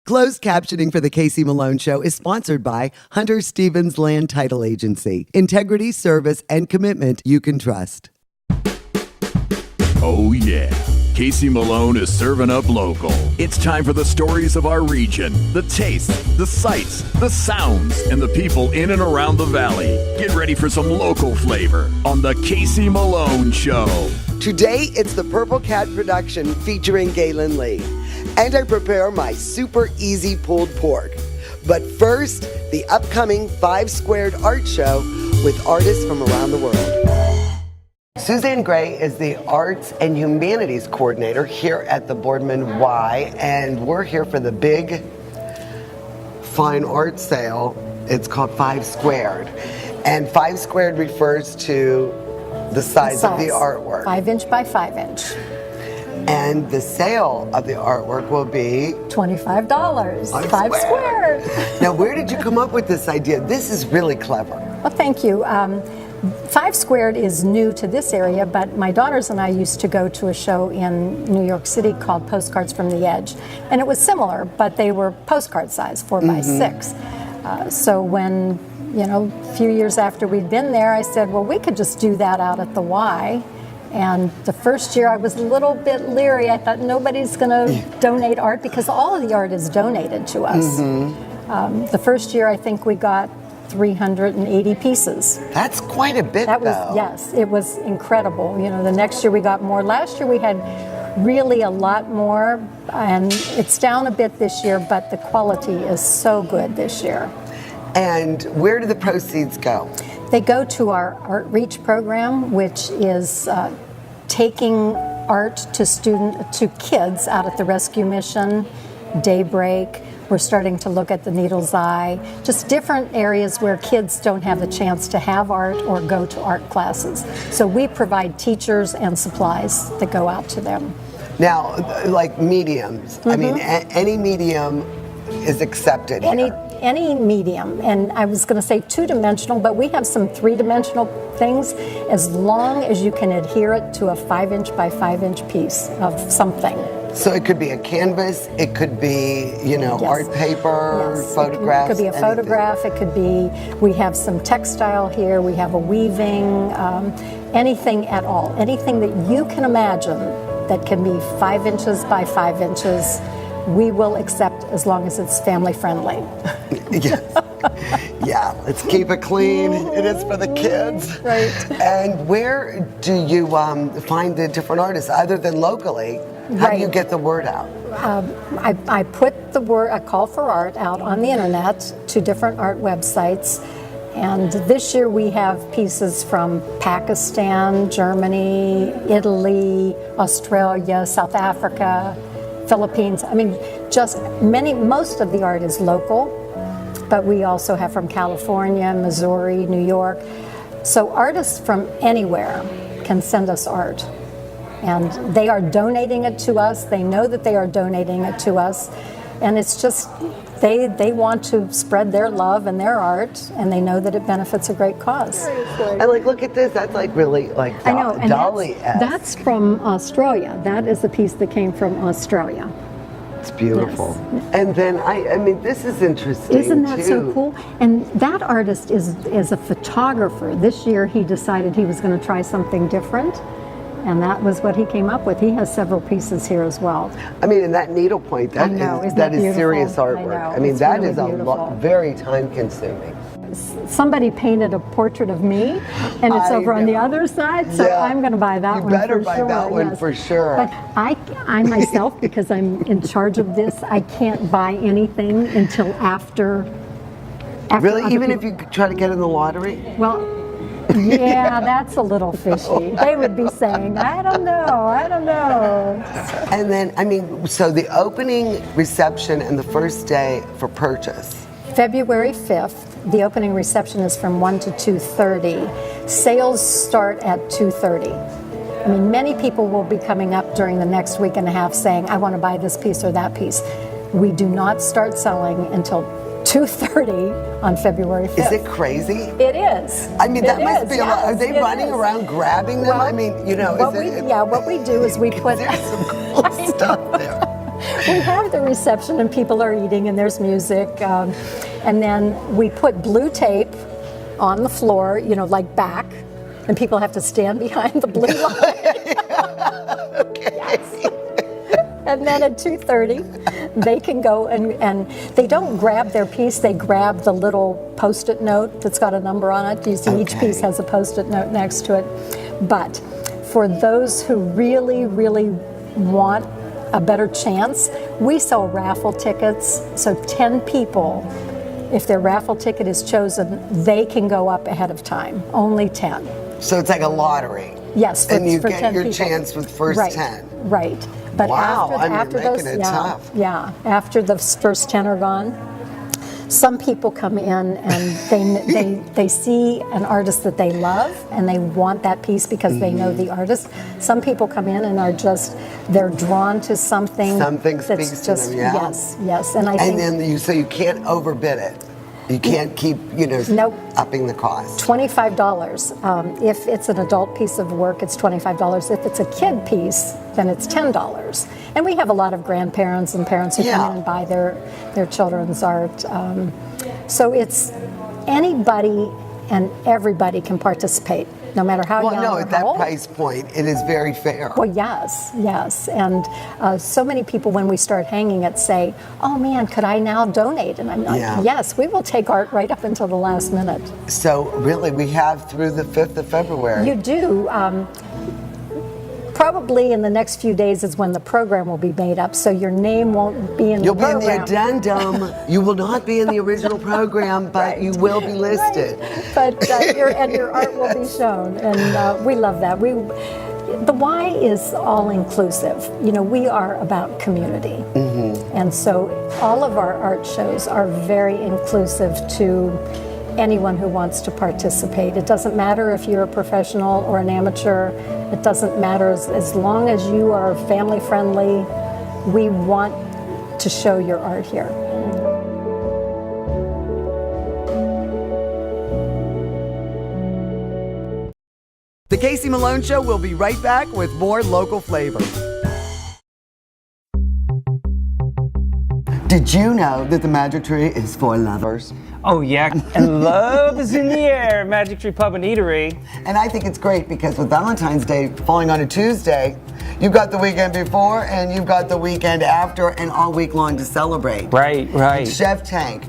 Closed captioning for The Casey Malone Show is sponsored by Hunter Stevens Land Title Agency. Integrity, service, and commitment you can trust. Oh, yeah. Casey Malone is serving up local. It's time for the stories of our region, the tastes, the sights, the sounds, and the people in and around the valley. Get ready for some local flavor on The Casey Malone Show. Today, it's the Purple Cat production featuring Galen Lee. And I prepare my super easy pulled pork. But first, the upcoming 5 Squared Art Show with artists from around the world. Suzanne Gray is the Arts and Humanities Coordinator here at the Boardman Y, and we're here for the big fine art sale. It's called 5 Squared. And 5 Squared refers to the size of the artwork. 5 inch by 5 inch. And the sale of the artwork will be $25. 5 squared. Now, where did you come up with this idea? This is really clever. Well, thank you. 5 Squared is new to this area, but my daughters and I used to go to a show in New York City called Postcards from the Edge. And it was similar, but they were postcard size, 4 by 6. So when, a few years after we'd been there, I said, well, we could just do that out at the Y. And the first year I was a little bit leery. I thought nobody's going to donate art because all of the art is donated to us. The first year I think we got 380 pieces. That's quite a bit, Yes, it was incredible. The next year we got more. Last year we had really a lot more, and it's down a bit this year, but the quality is so good this year. And where do the proceeds go? They go to our Art Reach program, which is taking art to kids out at the Rescue Mission, Daybreak. We're starting to look at the Needle's Eye, just different areas where kids don't have the chance to have art or go to art classes. So we provide teachers and supplies that go out to them. Now, like mediums, I mean, any medium is accepted here. Any medium, and I was going to say 2-dimensional, but we have some 3-dimensional things, as long as you can adhere it to a 5 inch by 5 inch piece of something. So it could be a canvas, it could be, art paper, photographs. It could be a photograph, it could be, we have some textile here, we have a weaving, anything at all. Anything that you can imagine that can be 5 inches by 5 inches, we will accept as long as it's family friendly. Yeah, let's keep it clean. It is for the kids. Right. And where do you find the different artists other than locally? How do you get the word out? I put a call for art out on the internet to different art websites. And this year we have pieces from Pakistan, Germany, Italy, Australia, South Africa, Philippines. I mean, most of the art is local, but we also have from California, Missouri, New York. So artists from anywhere can send us art. And they are donating it to us. They know that they are donating it to us. And it's just, they want to spread their love and their art, and they know that it benefits a great cause. And look at this, that's really I know, and Dolly-esque. that's from Australia. That is a piece that came from Australia. It's beautiful. Yes. And then, I mean, this is interesting. Isn't that too. so cool? And that artist is a photographer. This year he decided he was going to try something different. And that was what he came up with. He has several pieces here as well. I mean, and that needlepoint, that is serious artwork. I mean, that is very time consuming. Somebody painted a portrait of me, and it's over on the other side, so I'm going to buy that one for sure. You better buy that one for sure. But I myself, because I'm in charge of this, I can't buy anything until after really? Even if you try to get in the lottery? Well, yeah, that's a little fishy. They would be saying, I don't know. And then, I mean, so the opening reception and the first day for purchase. February 5th, the opening reception is from 1 to 2:30. Sales start at 2:30. I mean, many people will be coming up during the next week and a half saying, I want to buy this piece or that piece. We do not start selling until 2:30 on February 5th. Is it crazy? It is. I mean, that must be a lot. Are they running around grabbing them? Well, I mean, what we do is we put... There's some cool stuff there. We have the reception and people are eating and there's music. And then we put blue tape on the floor, you know, like back, and people have to stand behind the blue line. Okay. Yes. And then at 2:30, they can go and they don't grab their piece, they grab the little Post-it note that's got a number on it. You see each piece has a Post-it note next to it. But for those who really, really want a better chance, we sell raffle tickets. So 10 people, if their raffle ticket is chosen, they can go up ahead of time, only 10. So it's like a lottery. Yes, and you for get 10 your people. chance with first Right, 10. Right. But Wow, after making those, it tough. yeah, after the first 10 are gone, some people come in and they see an artist that they love and they want that piece because they know the artist. Some people come in and are just, they're drawn to something. Something that's speaks to just, them, yeah. Yes. And I think then you can't overbid it. You can't keep, Nope. upping the cost. $25. If it's an adult piece of work, it's $25. If it's a kid piece, then it's $10. And we have a lot of grandparents and parents who come in and buy their children's art. So it's anybody and everybody can participate, no matter how young or at how that old. price point, it is very fair. Well, yes. And so many people, when we start hanging it, say, oh man, could I now donate? And I'm like, yes, we will take art right up until the last minute. So really, we have through the 5th of February. You do. Probably in the next few days is when the program will be made up, so your name won't be in the program. You'll be in the addendum. You will not be in the original program, but you will be listed. Right. But your art will be shown, and we love that. The Y is all inclusive. We are about community, and so all of our art shows are very inclusive to anyone who wants to participate. It doesn't matter if you're a professional or an amateur. It doesn't matter as long as you are family friendly. We want to show your art here. The Casey Malone Show will be right back with more local flavor. Did you know that the Magic Tree is for lovers? Oh yeah, and love is in the air, Magic Tree Pub and Eatery. And I think it's great because with Valentine's Day falling on a Tuesday, you've got the weekend before and you've got the weekend after and all week long to celebrate. Right. Chef Tank,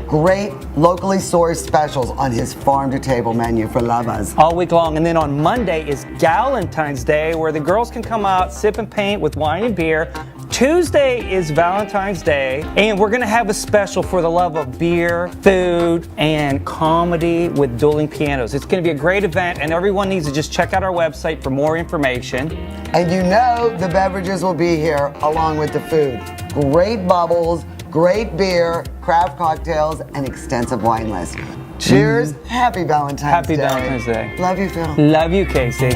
great locally sourced specials on his farm-to-table menu for lovers. All week long, and then on Monday is Galentine's Day, where the girls can come out, sip and paint with wine and beer. Tuesday is Valentine's Day, and we're going to have a special for the love of beer, food, and comedy with dueling pianos. It's going to be a great event, and everyone needs to just check out our website for more information. And the beverages will be here along with the food. Great bubbles, great beer, craft cocktails, and extensive wine list. Cheers. Happy Valentine's Day. Happy Valentine's Day. Love you, Phil. Love you, Casey.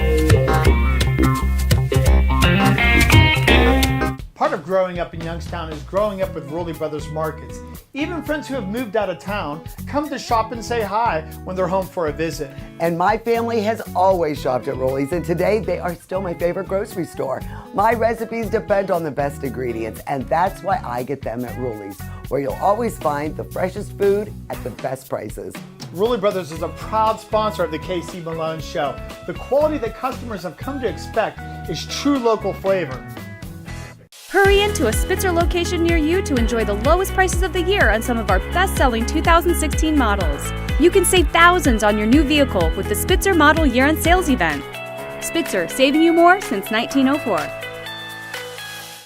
Part of growing up in Youngstown is growing up with Rowley Brothers Markets. Even friends who have moved out of town come to shop and say hi when they're home for a visit. And my family has always shopped at Rowley's, and today they are still my favorite grocery store. My recipes depend on the best ingredients, and that's why I get them at Rowley's, where you'll always find the freshest food at the best prices. Rowley Brothers is a proud sponsor of the KC Malone Show. The quality that customers have come to expect is true local flavor. Hurry into a Spitzer location near you to enjoy the lowest prices of the year on some of our best-selling 2016 models. You can save thousands on your new vehicle with the Spitzer Model Year-End Sales Event. Spitzer, saving you more since 1904.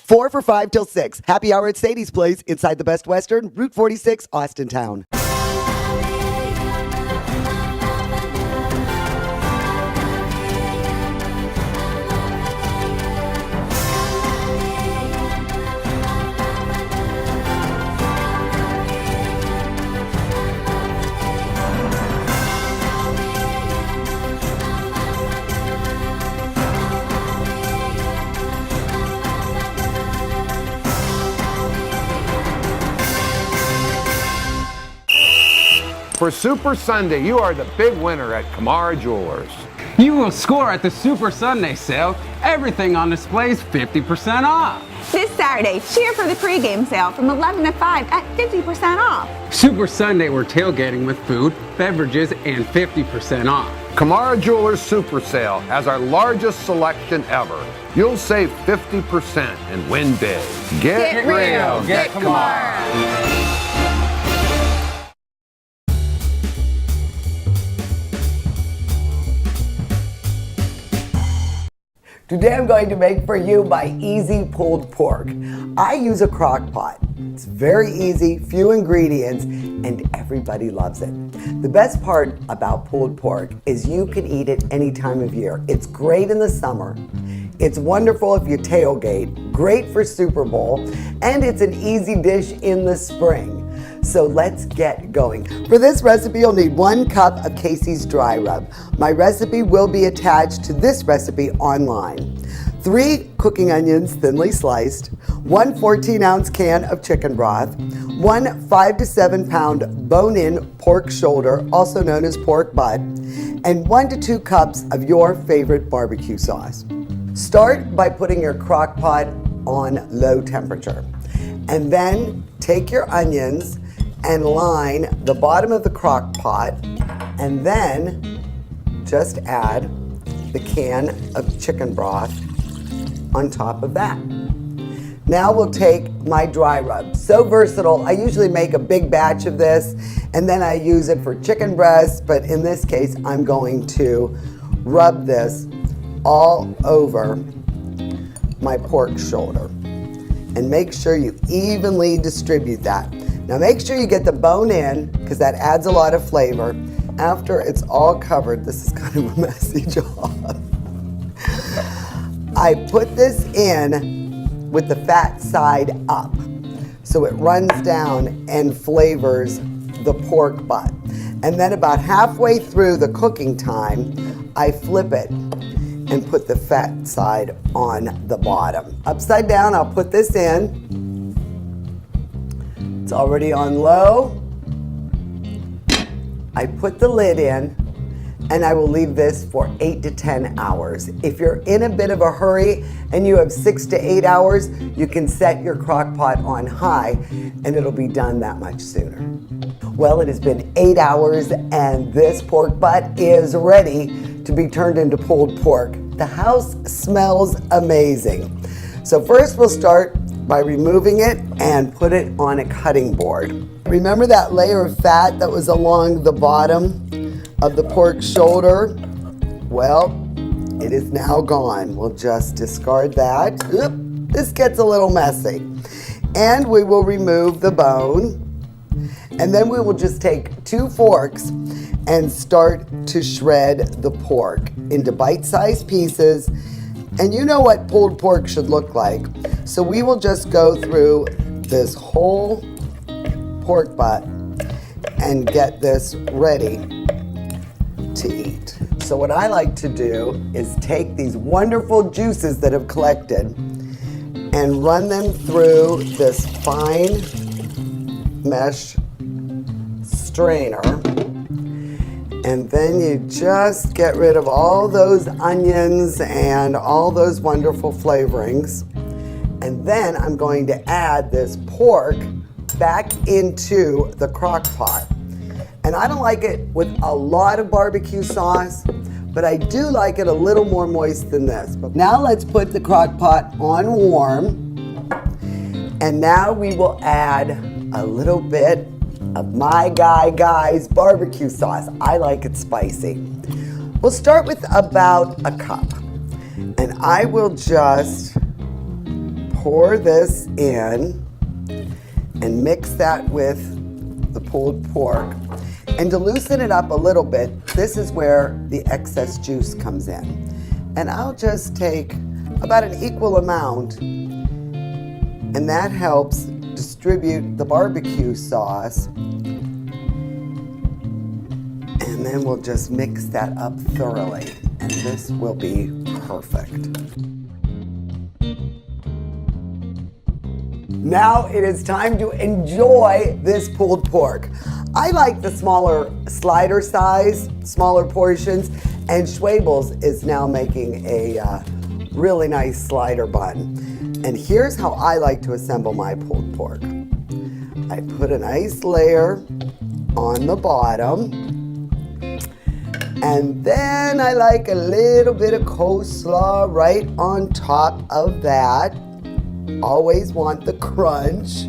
4 for $5 till 6. Happy hour at Sadie's Place inside the Best Western, Route 46, Austintown. For Super Sunday, you are the big winner at Kamara Jewelers. You will score at the Super Sunday sale. Everything on display is 50% off. This Saturday, cheer for the pregame sale from 11 to 5 at 50% off. Super Sunday, we're tailgating with food, beverages, and 50% off. Kamara Jewelers Super Sale has our largest selection ever. You'll save 50% and win big. Get real. Get Kamara. Today I'm going to make for you my easy pulled pork. I use a crock pot. It's very easy, few ingredients, and everybody loves it. The best part about pulled pork is you can eat it any time of year. It's great in the summer. It's wonderful if you tailgate, great for Super Bowl, and it's an easy dish in the spring. So let's get going. For this recipe, you'll need 1 cup of Casey's dry rub. My recipe will be attached to this recipe online. 3 cooking onions thinly sliced, 1 14-ounce can of chicken broth, 1 5 to 7 pound bone-in pork shoulder, also known as pork butt, and 1 to 2 cups of your favorite barbecue sauce. Start by putting your crock pot on low temperature, and then take your onions and line the bottom of the crock pot, and then just add the can of chicken broth on top of that. Now we'll take my dry rub. So versatile. I usually make a big batch of this and then I use it for chicken breasts, but in this case I'm going to rub this all over my pork shoulder and make sure you evenly distribute that. Now make sure you get the bone in because that adds a lot of flavor. After it's all covered, this is kind of a messy job. I put this in with the fat side up so it runs down and flavors the pork butt. And then about halfway through the cooking time, I flip it and put the fat side on the bottom. Upside down, I'll put this in. It's already on low. I put the lid in and I will leave this for 8 to 10 hours. If you're in a bit of a hurry and you have 6 to 8 hours, you can set your crock pot on high and it'll be done that much sooner. Well, it has been 8 hours and this pork butt is ready to be turned into pulled pork. The house smells amazing. So first we'll start by removing it and put it on a cutting board. Remember that layer of fat that was along the bottom of the pork shoulder? Well, it is now gone. We'll just discard that. Oop, this gets a little messy. And we will remove the bone. And then we will just take 2 forks and start to shred the pork into bite-sized pieces. And you know what pulled pork should look like. So we will just go through this whole pork butt and get this ready to eat. So what I like to do is take these wonderful juices that have collected and run them through this fine mesh strainer. And then you just get rid of all those onions and all those wonderful flavorings. And then I'm going to add this pork back into the crock pot. And I don't like it with a lot of barbecue sauce, but I do like it a little more moist than this. But now let's put the crock pot on warm. And now we will add a little bit of my Guy's barbecue sauce. I like it spicy. We'll start with about a cup. And I will just pour this in and mix that with the pulled pork. And to loosen it up a little bit, this is where the excess juice comes in. And I'll just take about an equal amount, and that helps distribute the barbecue sauce. And then we'll just mix that up thoroughly, and this will be perfect. Now it is time to enjoy this pulled pork. I like the smaller slider size, smaller portions, And Schwabel's is now making a really nice slider bun. And here's how I like to assemble my pulled pork. I put a nice layer on the bottom, and then I like a little bit of coleslaw right on top of that. Always want the crunch.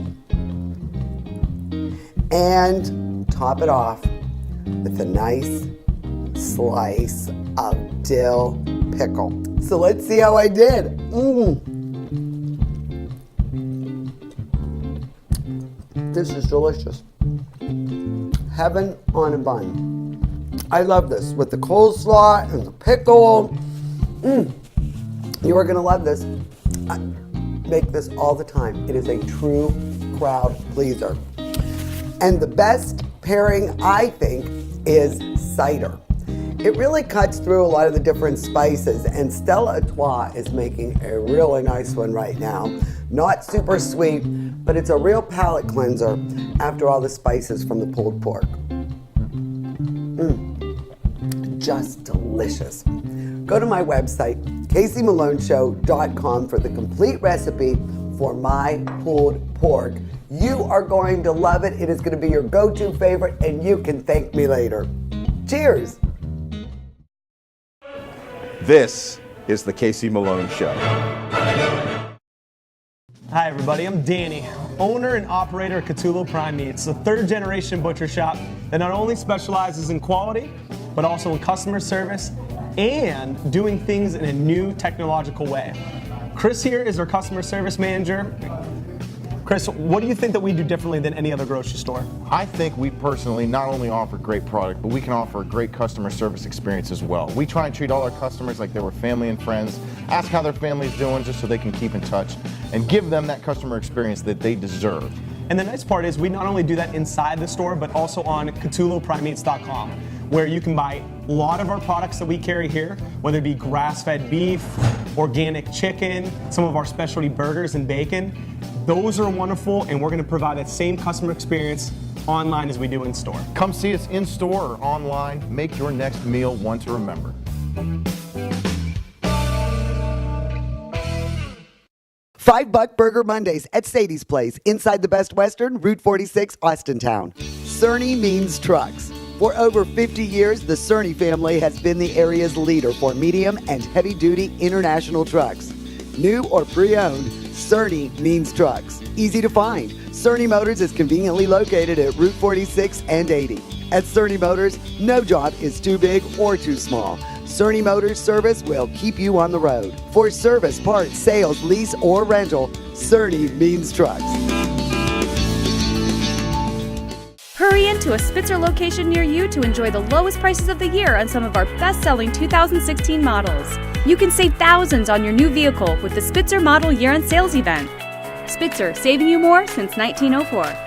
And top it off with a nice slice of dill pickle. So let's see how I did. This is delicious. Heaven on a bun. I love this with the coleslaw and the pickle. You are gonna love this. I make this all the time. It is a true crowd pleaser. And the best pairing, I think, is cider. It really cuts through a lot of the different spices, and Stella Artois is making a really nice one right now. Not super sweet, but it's a real palate cleanser after all the spices from the pulled pork. Just delicious. Go to my website, CaseyMaloneShow.com, for the complete recipe for my pulled pork. You are going to love it. It is going to be your go-to favorite, and you can thank me later. Cheers. This is the Casey Malone Show. Hi everybody, I'm Danny, owner and operator of Cthulhu Prime Meats, a third-generation butcher shop that not only specializes in quality, but also in customer service and doing things in a new technological way. Chris here is our customer service manager. Chris, what do you think that we do differently than any other grocery store? I think we personally not only offer great product, but we can offer a great customer service experience as well. We try and treat all our customers like they were family and friends, ask how their family's doing just so they can keep in touch, and give them that customer experience that they deserve. And the nice part is we not only do that inside the store, but also on CthulhuPrimeMeats.com, where you can buy a lot of our products that we carry here, whether it be grass-fed beef, organic chicken, some of our specialty burgers and bacon. Those are wonderful, and we're going to provide that same customer experience online as we do in store. Come see us in store or online. Make your next meal one to remember. $5 Burger Mondays at Sadie's Place, inside the Best Western, Route 46, Austintown. Cerny means trucks. For over 50 years, the Cerny family has been the area's leader for medium and heavy-duty international trucks. New or pre-owned, Cerny means trucks. Easy to find. Cerny Motors is conveniently located at Route 46 and 80. At Cerny Motors, no job is too big or too small. Cerny Motors service will keep you on the road. For service, parts, sales, lease, or rental, Cerny means trucks. Hurry into a Spitzer location near you to enjoy the lowest prices of the year on some of our best-selling 2016 models. You can save thousands on your new vehicle with the Spitzer Model Year-End Sales Event. Spitzer, saving you more since 1904.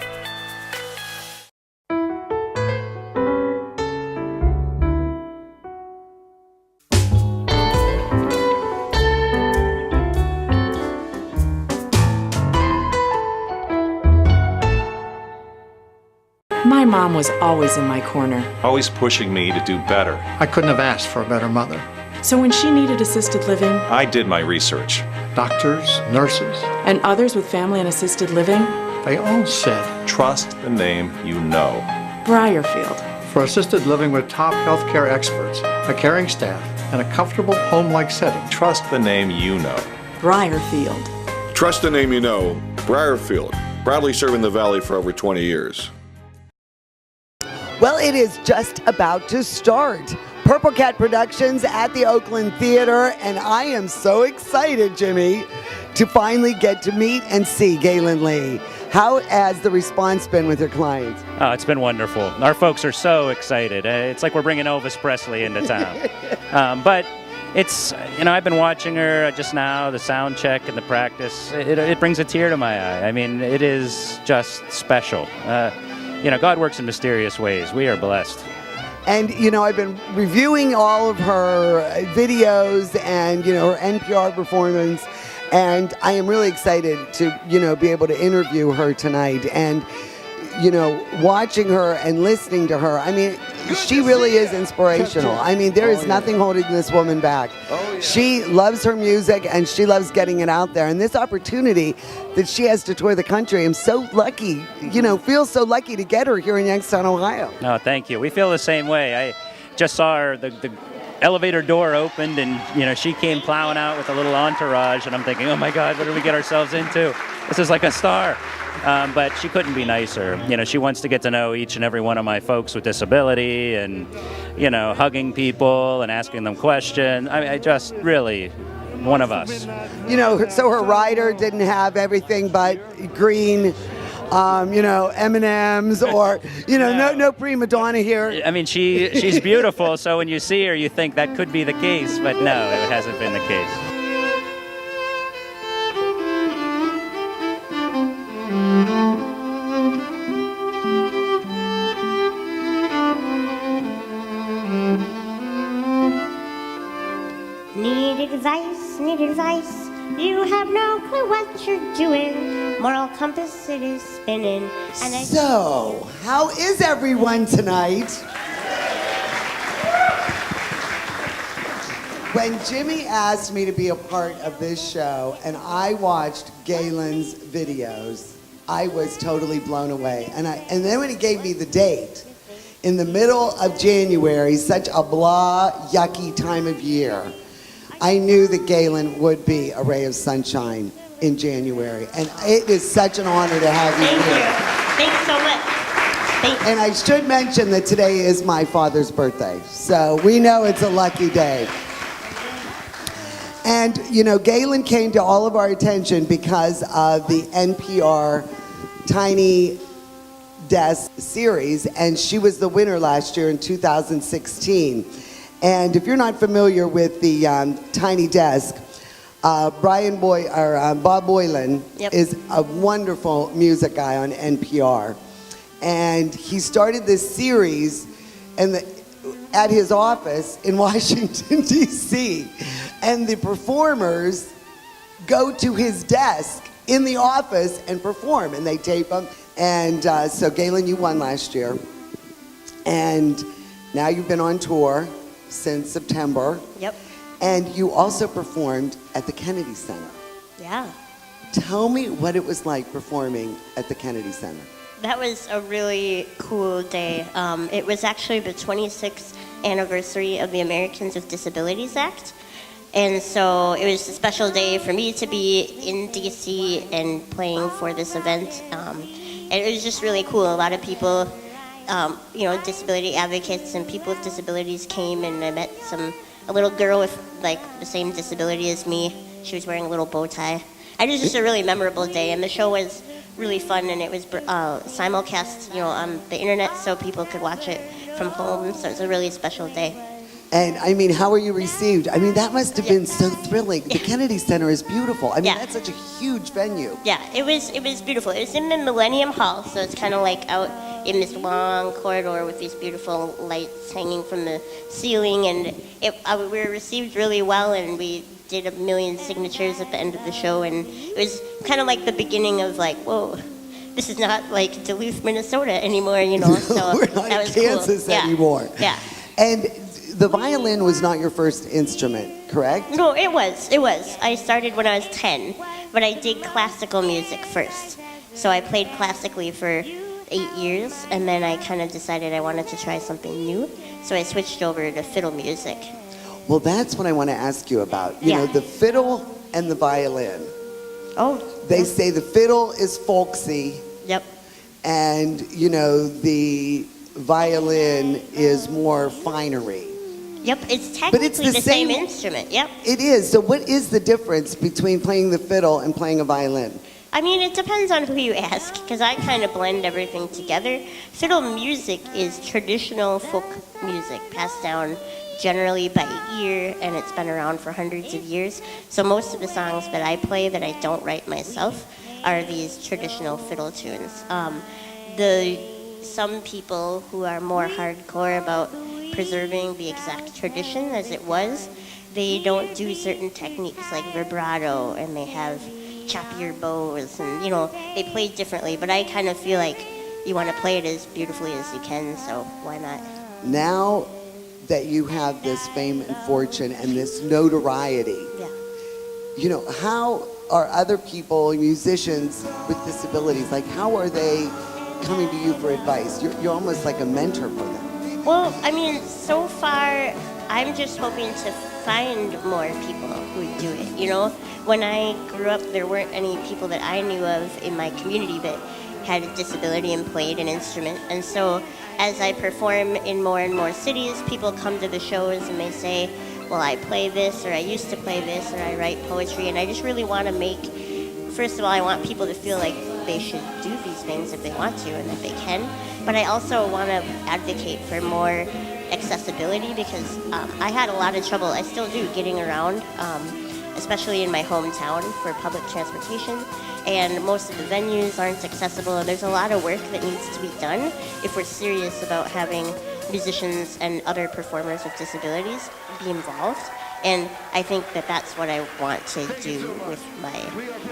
My mom was always in my corner. Always pushing me to do better. I couldn't have asked for a better mother. So when she needed assisted living, I did my research. Doctors, nurses, and others with family and assisted living, they all said, trust the name you know. Briarfield. For assisted living with top healthcare experts, a caring staff, and a comfortable home-like setting, trust the name you know. Briarfield. Trust the name you know. Briarfield. Proudly serving the Valley for over 20 years. Well, it is just about to start. Purple Cat Productions at the Oakland Theater, and I am so excited, Jimmy, to finally get to meet and see Galen Lee. How has the response been with your clients? Oh, it's been wonderful. Our folks are so excited. It's like we're bringing Elvis Presley into town. But it's, I've been watching her just now, the sound check and the practice. It brings a tear to my eye. I mean, it is just special. God works in mysterious ways. We are blessed. And, I've been reviewing all of her videos and, her NPR performance, and I am really excited to, be able to interview her tonight. And watching her and listening to her, I mean, she really is inspirational. I mean, there is nothing holding this woman back. She loves her music and she loves getting it out there. And this opportunity that she has to tour the country, I'm so lucky, feel so lucky to get her here in Youngstown, Ohio. No, thank you. We feel the same way. I just saw her, the elevator door opened and, she came plowing out with a little entourage and I'm thinking, oh my God, what did we get ourselves into? This is like a star. But she couldn't be nicer. She wants to get to know each and every one of my folks with disability and, hugging people and asking them questions. I just really one of us. So her rider didn't have everything but green, M&Ms or, no prima donna here. I mean, she's beautiful, so when you see her, you think that could be the case, but no, it hasn't been the case. Need advice, you have no clue what you're doing. Moral compass, it is spinning. So, how is everyone tonight? When Jimmy asked me to be a part of this show and I watched Galen's videos, I was totally blown away. And then when he gave me the date, in the middle of January, such a blah, yucky time of year, I knew that Galen would be a ray of sunshine in January. And it is such an honor to have you here. Thanks so much. And I should mention that today is my father's birthday. So we know it's a lucky day. And, Galen came to all of our attention because of the NPR Tiny Desk series. And she was the winner last year in 2016. And if you're not familiar with the Tiny Desk, Bob Boylan is a wonderful music guy on NPR. And he started this series at his office in Washington, D.C. And the performers go to his desk in the office and perform, and they tape them. And so, Galen, you won last year. And now you've been on tour since September. Yep. And you also performed at the Kennedy Center. Yeah. Tell me what it was like performing at the Kennedy Center. That was a really cool day. It was actually the 26th anniversary of the Americans with Disabilities Act. And so it was a special day for me to be in DC and playing for this event. And it was just really cool. A lot of people, disability advocates and people with disabilities came, and I met a little girl with the same disability as me. She was wearing a little bow tie. It was just a really memorable day, and the show was really fun, and it was simulcast, on the internet, so people could watch it from home. So it was a really special day. And I mean, how were you received? I mean, that must have been so thrilling. The Kennedy Center is beautiful. I mean, that's such a huge venue. Yeah, it was beautiful. It was in the Millennium Hall, so it's kind of like out in this long corridor with these beautiful lights hanging from the ceiling, and we were received really well, and we did 1 million signatures at the end of the show, and it was kind of like the beginning of whoa, this is not like Duluth, Minnesota anymore, So we're not in Kansas anymore. Yeah. And the violin was not your first instrument, correct? No, it was. I started when I was 10, but I did classical music first. So I played classically for 8 years, and then I kind of decided I wanted to try something new, so I switched over to fiddle music. Well, that's what I want to ask you about. You know, the fiddle and the violin. Oh. They say the fiddle is folksy. Yep. And, the violin is more finery. Yep, it's technically the same instrument. Yep. It is. So what is the difference between playing the fiddle and playing a violin? I mean, it depends on who you ask, because I kind of blend everything together. Fiddle music is traditional folk music passed down generally by ear, and it's been around for hundreds of years. So most of the songs that I play that I don't write myself are these traditional fiddle tunes. Some people who are more hardcore about preserving the exact tradition as it was, they don't do certain techniques like vibrato, and they have choppier bows, and they play differently. But I kind of feel like you want to play it as beautifully as you can, so why not? Now that you have this fame and fortune and this notoriety, you know, how are other people, musicians with disabilities, like how are they coming to you for advice? You're almost like a mentor for them. Well, I mean, so far, I'm just hoping to find more people who do it. You know, when I grew up, there weren't any people that I knew of in my community that had a disability and played an instrument. And so as I perform in more and more cities, people come to the shows and they say, well, I play this, or I used to play this, or I write poetry, and I just really want to make, first of all, I want people to feel like they should do these things if they want to and that they can, but I also want to advocate for more accessibility because I had a lot of trouble, I still do, getting around, especially in my hometown for public transportation, and most of the venues aren't accessible, and there's a lot of work that needs to be done if we're serious about having musicians and other performers with disabilities be involved. And I think that that's what I want to do with my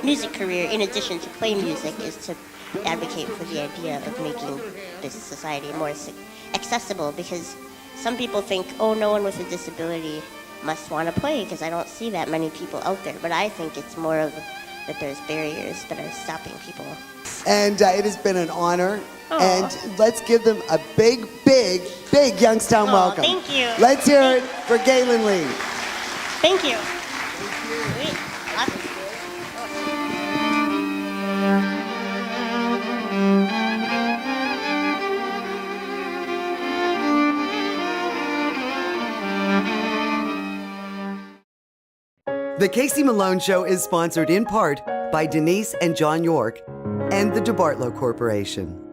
music career, in addition to play music, is to advocate for the idea of making this society more accessible, because some people think, oh, no one with a disability must want to play because I don't see that many people out there. But I think it's more of that there's barriers that are stopping people. And it has been an honor. And let's give them a big, big, big Youngstown welcome. Thank you. Let's hear it for Galen Lee. Thank you. The Casey Malone Show is sponsored in part by Denise and John York and the DeBartolo Corporation.